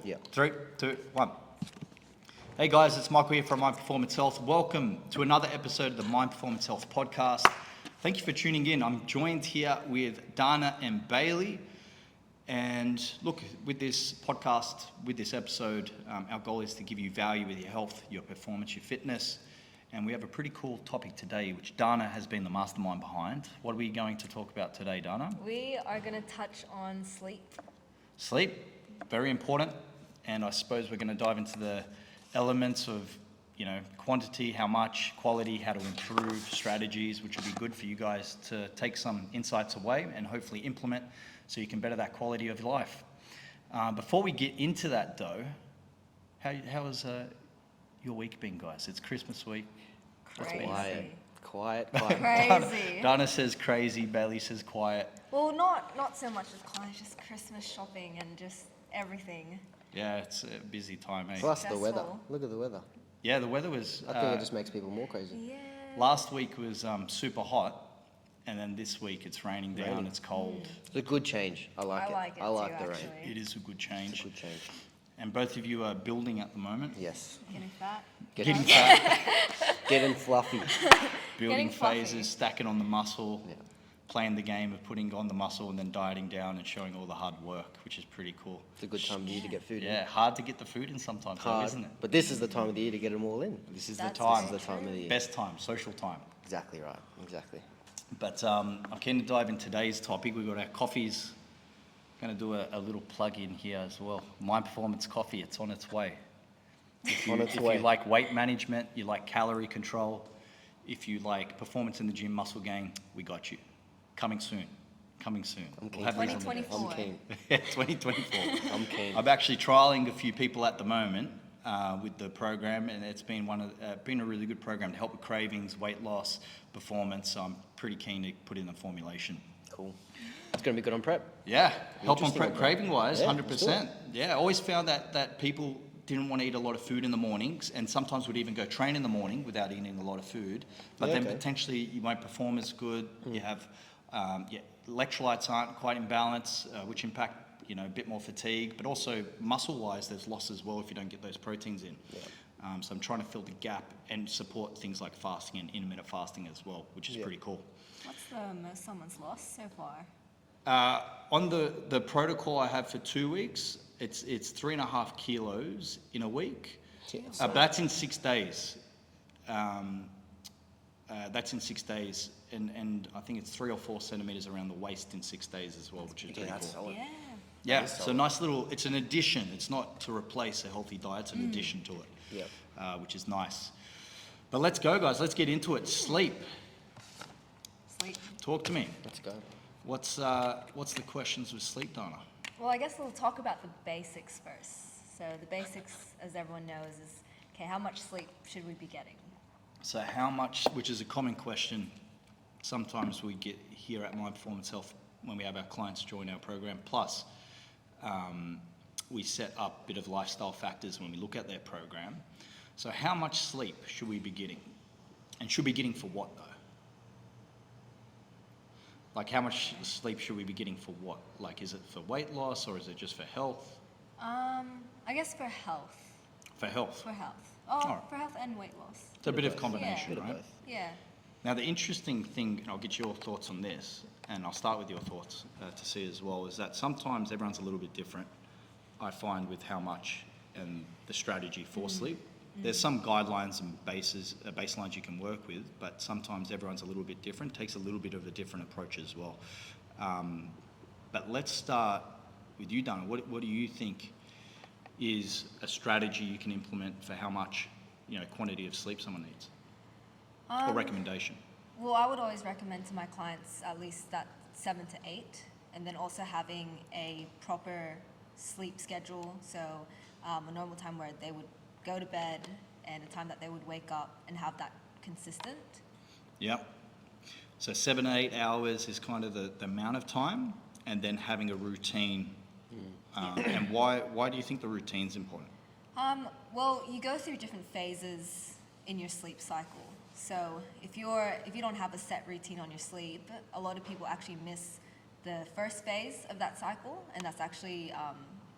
Yeah. 3, 2, 1. Hey guys, it's Michael here from Mind Performance Health. Welcome to another episode of the Mind Performance Health podcast. Thank you for tuning in. I'm joined here with Dana and Bailey. And look, with this podcast, with this episode, our goal is to give you value with your health, your performance, your fitness. And we have a pretty cool topic today, which Dana has been the mastermind behind. What are we going to talk about today, Dana? We are going to touch on sleep. Sleep, very important. And I suppose we're going to dive into the elements of, quantity, how much, quality, how to improve, strategies, which will be good for you guys to take some insights away and hopefully implement so you can better that quality of your life. Before we get into that though, how has your week been, guys? It's Christmas week. Crazy. Quiet. Crazy. Dana says crazy, Bailey says quiet. Well, not so much as clients, just Christmas shopping and just everything. Yeah, it's a busy time, eh? Plus the weather. Stressful. Look at the weather. Yeah, the weather was... I think it just makes people more crazy. Yeah. Last week was super hot, and then this week it's raining down, Raining. it's cold. It's a good change. I like it. I I like too, the rain. actually. It is a good It's change. a good change. And both of you are building at the moment. Yes. Getting fat. Getting fat, Getting fluffy. building Getting fluffy. phases, stacking on the muscle, Yeah. playing the game of putting on the muscle and then dieting down and showing all the hard work, which is pretty cool. It's a good time of the year to get food in. Yeah, hard to get the food in sometimes, though, Hard. isn't it? But this is the time of the year to get them all in. This is That's the time, This is the time of the year. best time, social time. Exactly right. Exactly. But I'm keen to dive in today's topic. We've got our coffees. Going to do a little plug in here as well. Mind Performance Coffee, it's on its way. If way. you like weight management, you like calorie control, if you like performance in the gym, muscle gain, we got you. Coming soon. I'm We'll keen. have these on the 2024. I'm keen. desk. 2024. I'm keen. I'm actually trialing a few people at the moment with the program, and it's been been a really good program to help with cravings, weight loss, performance. So I'm pretty keen to put in a formulation. Cool. It's going to be good on prep. Yeah, help on Interesting prep one. craving wise, Yeah, 100%. Yeah, I always found that people didn't want to eat a lot of food in the mornings, and sometimes would even go train in the morning without eating a lot of food. But Yeah, then okay. potentially you won't perform as good. You have electrolytes aren't quite in balance, which impact a bit more fatigue. But also muscle wise, there's loss as well if you don't get those proteins in. Yeah. So I'm trying to fill the gap and support things like fasting and intermittent fasting as well, which is Yeah. pretty cool. What's the most someone's lost so far? On the protocol I have for 2 weeks, it's 3.5 kilos in a week. Yeah. But that's in 6 days. That's in 6 days, and I think it's 3 or 4 centimeters around the waist in 6 days as well, which is pretty cool. solid. Yeah. Yeah, is so solid. nice little. It's an addition. It's not to replace a healthy diet. It's an addition to it. Yeah. Which is nice. But let's go, guys. Let's get into it. Sleep. Sleep. Talk to me. Let's go. What's the questions with sleep, Dana? Well, I guess we'll talk about the basics first. So the basics, as everyone knows, is, okay, how much sleep should we be getting? So how much, which is a common question sometimes we get here at Mind Performance Health when we have our clients join our program. Plus, we set up a bit of lifestyle factors when we look at their program. So how much sleep should we be getting? And should we be getting for what though? Like how much sleep should we be getting for what? Like is it for weight loss or is it just for health? I guess for health. For health. For health. Alright. For health and weight loss. It's a bit of both. combination, Bit of right? both. Yeah. Now, the interesting thing, and I'll get your thoughts on this, and I'll start with your thoughts to see as well, is that sometimes everyone's a little bit different, I find, with how much and the strategy for sleep. There's some guidelines and baselines you can work with, but sometimes everyone's a little bit different, takes a little bit of a different approach as well. But let's start with you, Dana. What do you think is a strategy you can implement for how much, quantity of sleep someone needs? Or recommendation? Well, I would always recommend to my clients at least that 7 to 8, and then also having a proper sleep schedule. So a normal time where they would go to bed and a time that they would wake up and have that consistent. Yep. So 7 to 8 hours is kind of the amount of time, and then having a routine. And why do you think the routine's important? Well, you go through different phases in your sleep cycle. So if you don't have a set routine on your sleep, a lot of people actually miss the first phase of that cycle, and that's actually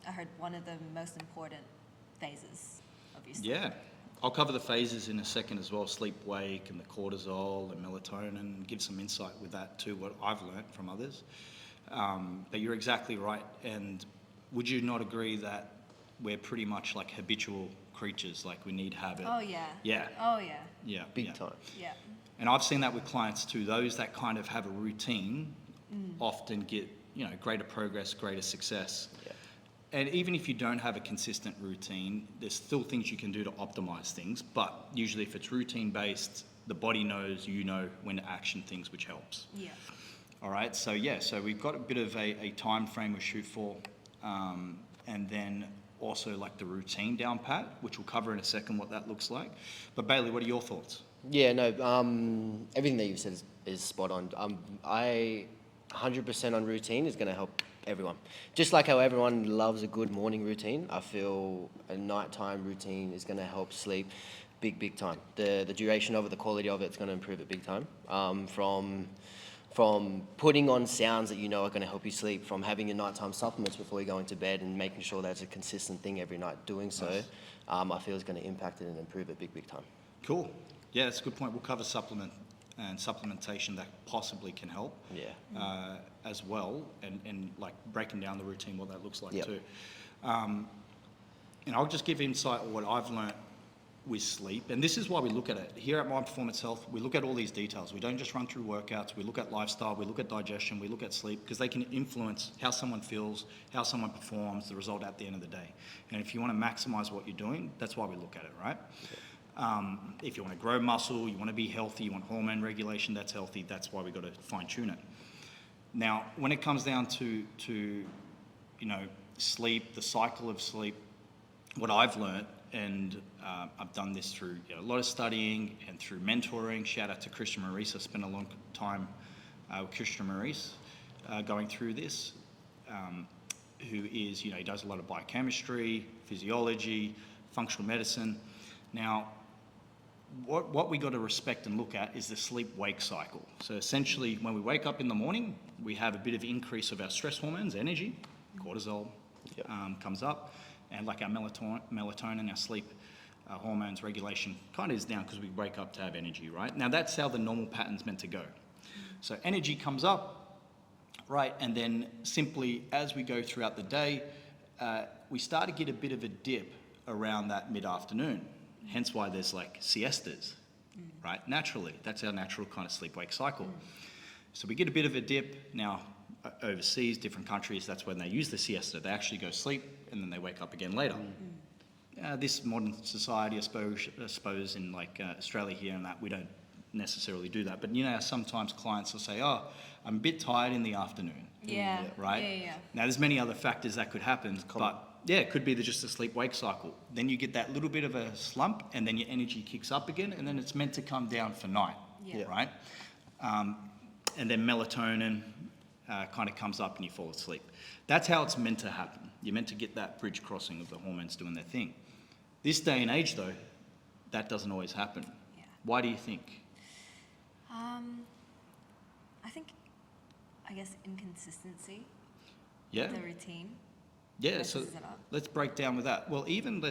I heard one of the most important phases of your sleep. Yeah. I'll cover the phases in a second as well, sleep wake and the cortisol and melatonin, and give some insight with that too, what I've learnt from others. But you're exactly right. And would you not agree that we're pretty much like habitual creatures, like we need habit? Oh yeah. Yeah. Oh yeah. Yeah. Big yeah. time. Yeah. And I've seen that with clients too. Those that kind of have a routine often get, greater progress, greater success. Yeah. And even if you don't have a consistent routine, there's still things you can do to optimize things. But usually if it's routine based, the body knows, when to action things, which helps. Yeah. All right, so we've got a bit of a time frame we shoot for, and then also like the routine down pat, which we'll cover in a second what that looks like. But Bailey, what are your thoughts? Yeah, no, everything that you've said is spot on. I 100% on routine is going to help everyone. Just like how everyone loves a good morning routine, I feel a nighttime routine is going to help sleep big time. The duration of it, the quality of it, it's going to improve it big time. From putting on sounds that you know are going to help you sleep, from having your nighttime supplements before you go into bed and making sure that's a consistent thing every night, doing so, Nice. I feel is going to impact it and improve it big time. Cool. Yeah, that's a good point. We'll cover supplement and supplementation that possibly can help. Yeah. As well, and like breaking down the routine, what that looks like Yep. too. And I'll just give insight on what I've learnt with sleep, and this is why we look at it. Here at My Performance Health, we look at all these details. We don't just run through workouts, we look at lifestyle, we look at digestion, we look at sleep, because they can influence how someone feels, how someone performs, the result at the end of the day. And if you want to maximize what you're doing, that's why we look at it, right? If you want to grow muscle, you want to be healthy, you want hormone regulation that's healthy, that's why we've got to fine tune it. Now, when it comes down to sleep, the cycle of sleep, what I've learnt, and I've done this through a lot of studying and through mentoring. Shout out to Christian Maurice. I spent a long time with Christian Maurice going through this, who is, he does a lot of biochemistry, physiology, functional medicine. Now, what we got to respect and look at is the sleep-wake cycle. So essentially, when we wake up in the morning, we have a bit of increase of our stress hormones, energy, cortisol comes up, and like our melatonin, our sleep hormones regulation kind of is down because we wake up to have energy, right? Now that's how the normal pattern's meant to go. So energy comes up, right, and then simply as we go throughout the day, we start to get a bit of a dip around that mid-afternoon. Hence why there's like siestas, right? Naturally, that's our natural kind of sleep-wake cycle. So we get a bit of a dip. Now, overseas, different countries, that's when they use the siesta. They actually go sleep and then they wake up again later. This modern society, I suppose in like Australia here and that, we don't necessarily do that. But sometimes clients will say, oh, I'm a bit tired in the afternoon. Yeah. Right? Yeah. Now, there's many other factors that could happen, but yeah, it could be just a sleep-wake cycle. Then you get that little bit of a slump, and then your energy kicks up again, and then it's meant to come down for night, Yeah. right? And then melatonin kind of comes up and you fall asleep. That's how it's meant to happen. You're meant to get that bridge crossing of the hormones doing their thing. This day and age, though, that doesn't always happen. Yeah. Why do you think? I guess inconsistency. Yeah. The routine. Yeah, so messes it up. let's break down with that. Well, even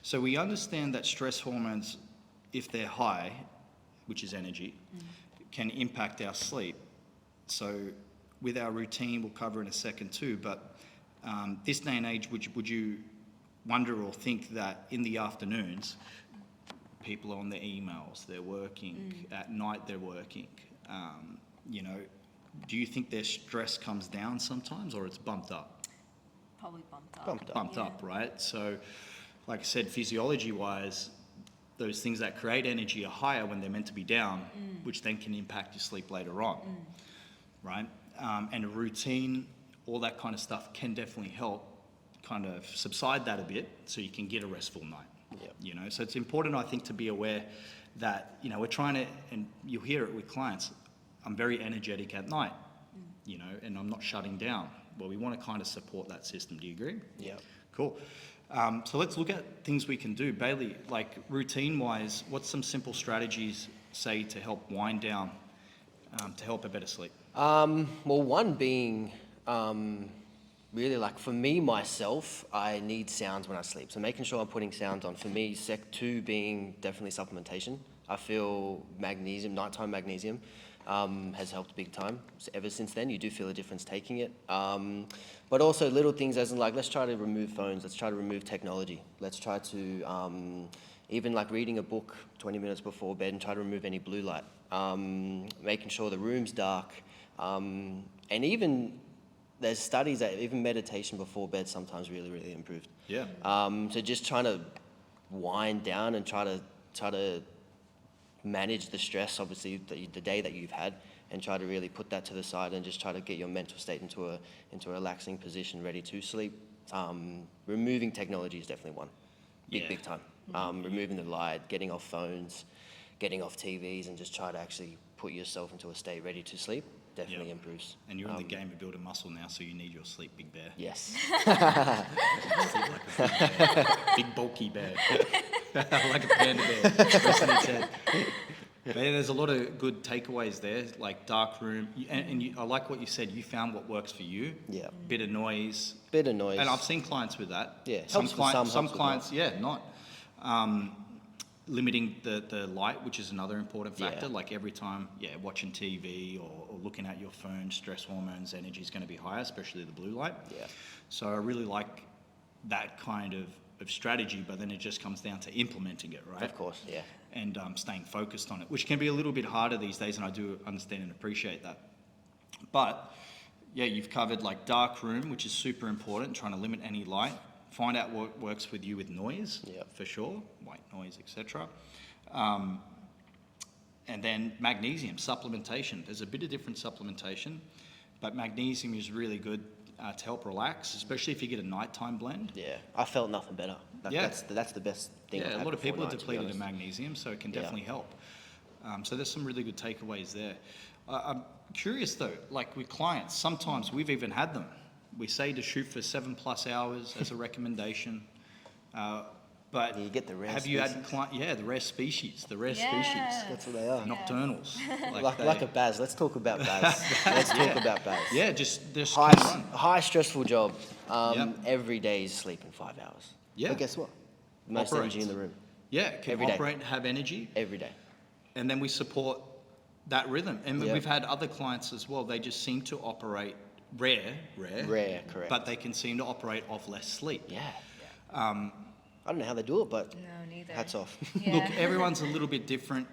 so we understand that stress hormones, if they're high, which is energy, can impact our sleep. So with our routine, we'll cover in a second too, but this day and age, would you wonder or think that in the afternoons, people are on their emails, they're working, at night they're working, do you think their stress comes down sometimes or it's bumped up? Probably bumped up. Bumped up, right? So, like I said, physiology-wise, those things that create energy are higher when they're meant to be down, which then can impact your sleep later on, right? And a routine, all that kind of stuff can definitely help kind of subside that a bit so you can get a restful night. Yep. So it's important, I think, to be aware that, we're trying to, and you'll hear it with clients, I'm very energetic at night, and I'm not shutting down. Well, we want to kind of support that system. Do you agree? Yeah. Cool. So let's look at things we can do. Bailey, like routine-wise, what's some simple strategies, say, to help wind down, to help a better sleep? Well, one being really like for me myself, I need sounds when I sleep. So making sure I'm putting sounds on. For me, sec 2 being definitely supplementation. I feel magnesium, nighttime magnesium, has helped big time. So ever since then, you do feel a difference taking it. But also little things as in like, let's try to remove phones. Let's try to remove technology. Let's try to, even like reading a book 20 minutes before bed and try to remove any blue light. Making sure the room's dark. And even there's studies that even meditation before bed sometimes really improved. Yeah. So just trying to wind down and try to manage the stress, obviously the day that you've had, and try to really put that to the side and just try to get your mental state into a relaxing position, ready to sleep. Removing technology is definitely one, Yeah. big time. Removing the light, getting off phones, getting off TVs, and just try to actually put yourself into a state ready to sleep. Definitely Yep. improves. And you're in the game of building muscle now, so you need your sleep, big bear. Yes. Sleep like a big bear. Big bulky bear. Like a panda bear. Resting its head. But yeah, there's a lot of good takeaways there, like dark room. I like what you said. You found what works for you. Yeah. Bit of noise. Bit of noise. And I've seen clients with that. Yeah, Some helps for clients, some, helps with clients, yeah, not. Limiting the light, which is another important factor. Yeah. Like every time, watching TV or looking at your phone, stress hormones, energy is going to be higher, especially the blue light. Yeah. So I really like that kind of strategy, but then it just comes down to implementing it, right? Of course, yeah. And staying focused on it, which can be a little bit harder these days, and I do understand and appreciate that. But yeah, you've covered like dark room, which is super important, trying to limit any light. Find out what works with you with noise, for sure, white noise, etc. And then magnesium supplementation. There's a bit of different supplementation, but magnesium is really good to help relax, especially if you get a nighttime blend. Yeah, I felt nothing better. That's the best thing. I've Yeah, a had lot of before people are night, to be depleted in honest. magnesium, so it can Yeah. definitely help. So there's some really good takeaways there. I'm curious though, like with clients, sometimes we've even had them. We say to shoot for 7+ hours as a recommendation, but You get the rare have you had species. the rare species, Yeah. That's what they are. nocturnals, Like a Baz. Let's talk about Baz. Let's talk about Baz. yeah, just High, can run. high stressful job. Yep. Every day is sleeping 5 hours. Yeah. But guess what? Most Operates. energy in the room. Yeah, can Every day. operate, have energy, Every day. and then we support that rhythm. And Yep. we've had other clients as well. They just seem to operate rare, Rare, correct. but they can seem to operate off less sleep. Yeah. I don't know how they do it, but No, neither. hats off. Yeah. Look, everyone's a little bit different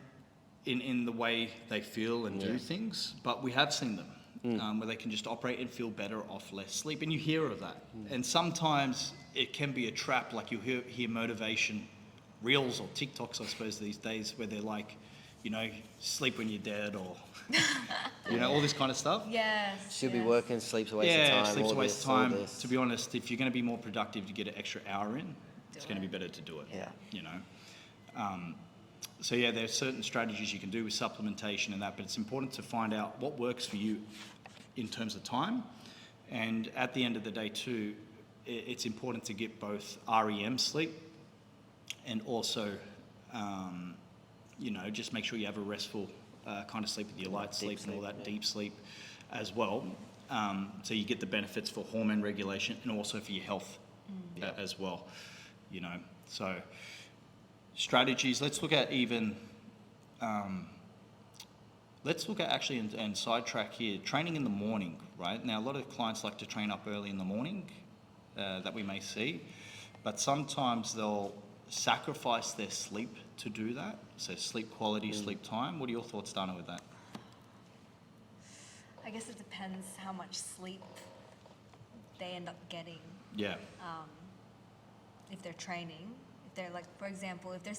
in the way they feel and do things, but we have seen them where they can just operate and feel better off less sleep, and you hear of that. And sometimes it can be a trap, like you hear motivation reels or TikToks, I suppose, these days, where they're like, sleep when you're dead, or all this kind of stuff. Yes. Should be yes. working, sleep's a waste of time. sleep's a all waste this, of all time. this. To be honest, if you're going to be more productive to get an extra hour in, it's going to be better to do it. Yeah. So yeah, there's certain strategies you can do with supplementation and that, but it's important to find out what works for you in terms of time. And at the end of the day too, it's important to get both REM sleep and also, just make sure you have a restful kind of sleep with your light sleep and all that deep sleep as well. So you get the benefits for hormone regulation and also for your health as well. So strategies. Let's look at even. Let's look at actually and sidetrack here. Training in the morning, right? Now a lot of clients like to train up early in the morning, that we may see, but sometimes they'll sacrifice their sleep to do that. So sleep quality, sleep time. What are your thoughts, Dana, with that? I guess it depends how much sleep they end up getting. Yeah. If they're training, if they're like, for example, if they're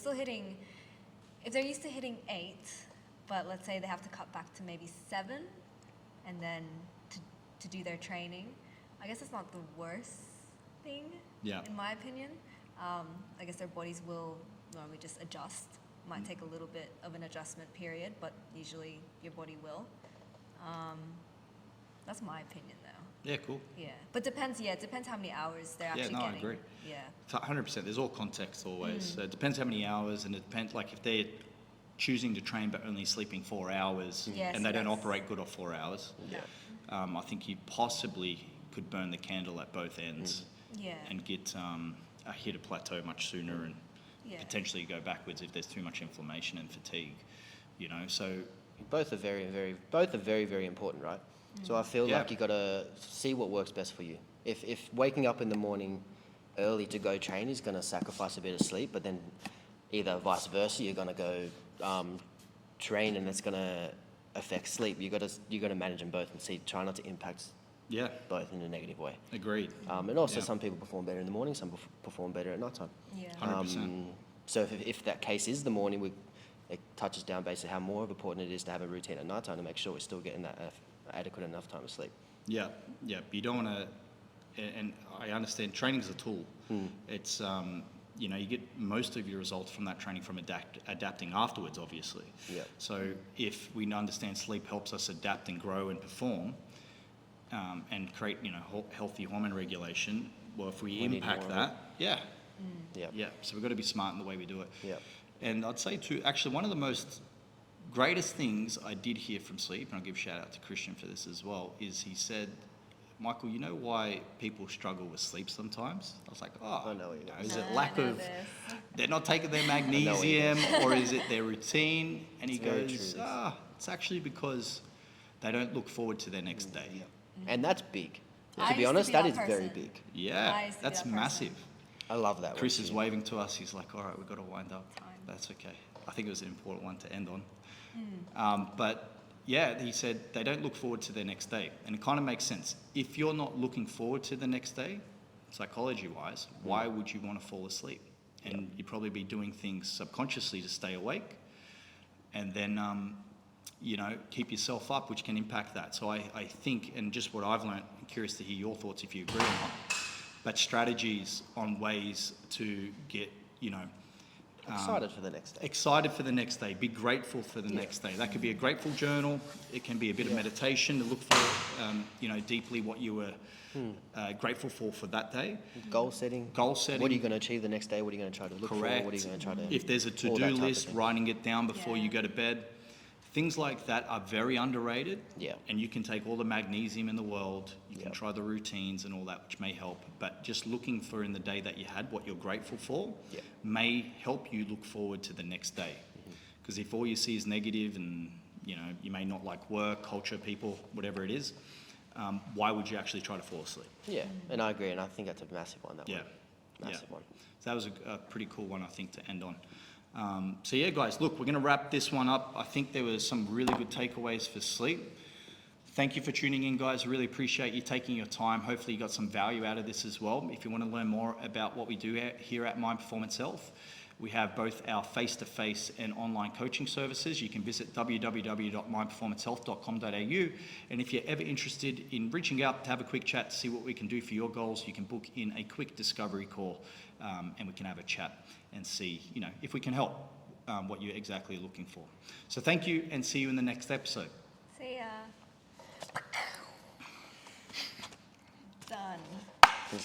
used to hitting 8, but let's say they have to cut back to maybe 7, and then to do their training, I guess it's not the worst thing, in my opinion. I guess their bodies will normally just adjust. Might take a little bit of an adjustment period, but usually your body will. That's my opinion, though. Yeah, cool. Yeah, but depends. Yeah, it depends how many hours they're actually I getting. agree. Yeah. 100%. There's all context always. So it depends how many hours, and it depends, like if they're choosing to train but only sleeping 4 hours Yes, and they don't yes. operate good off 4 hours, Yeah. I think you possibly could burn the candle at both ends Yeah. and get hit a plateau much sooner and Yeah. potentially go backwards if there's too much inflammation and fatigue, you know. So Both are very, very important, right? So I feel Yeah. like you got to see what works best for you. If waking up in the morning early to go train is going to sacrifice a bit of sleep, but then either vice versa, you're going to go train and it's going to affect sleep. You got to manage them both and try not to impact yeah, both in a negative way. agreed. And also, Yeah. some people perform better in the morning, some perform better at night time. Yeah. 100%. So if that case is the morning, it touches down basically how more important it is to have a routine at night time to make sure we're still getting that adequate enough time of sleep. Yeah, yeah. You don't want to, and I understand training is a tool. It's, you know, you get most of your results from that training from adapting afterwards, obviously. Yeah. So if we understand sleep helps us adapt and grow and perform, and create, you know, healthy hormone regulation, well, if we need impact more of that, yeah, Yeah. yeah. So we've got to be smart in the way we do it. Yeah. And I'd say too, actually, one of the most greatest things I did hear from sleep, and I'll give a shout out to Christian for this as well, is he said, Michael, you know why people struggle with sleep sometimes? I was like, oh, I know what you mean. is it I lack know of, this. they're not taking their what you magnesium, or is it their routine? And he It's very goes, true. it's actually because they don't look forward to their next day. And that's big. I To be used to honest, be that that is very person. big. Yeah, I used to be that's that person. massive. I love that. Chris one is too. waving to us. He's like, all right, we've got to wind up. Time. That's okay. I think it was an important one to end on. But yeah, he said they don't look forward to their next day. And it kind of makes sense. If you're not looking forward to the next day, psychology-wise, why would you want to fall asleep? And you'd probably be doing things subconsciously to stay awake. And then, you know, keep yourself up, which can impact that. So I think, and just what I've learned, I'm curious to hear your thoughts if you agree or not, but strategies on ways to get, you know, Excited for the next day. excited for the next day, be grateful for the next day. That could be a grateful journal. It can be a bit of meditation to look for, you know, deeply what you were grateful for that day. Goal setting. Goal setting. What are you going to achieve the next day? What are you going to try to look Correct. for? What are you going to try to... If there's a all to-do that type of list, thing. writing it down before you Yeah. go to bed. Things like that are very underrated. Yeah. And you can take all the magnesium in the world, you can Yeah. try the routines and all that, which may help. But just looking for in the day that you had what you're grateful for Yeah. may help you look forward to the next day. Because if all you see is negative and, you know, you may not like work, culture, people, whatever it is, why would you actually try to fall asleep? Yeah, and I agree, and I think that's a massive one. That Yeah. one. Massive Yeah. one. So that was a pretty cool one, I think, to end on. So yeah, guys, look, we're going to wrap this one up. I think there was some really good takeaways for sleep. Thank you for tuning in, guys. I really appreciate you taking your time. Hopefully you got some value out of this as well. If you want to learn more about what we do here at Mind Performance Health, we have both our face-to-face and online coaching services. You can visit www.mindperformancehealth.com.au. And if you're ever interested in reaching out to have a quick chat to see what we can do for your goals, you can book in a quick discovery call, and we can have a chat and see, you know, if we can help what you're exactly looking for. So thank you, and see you in the next episode.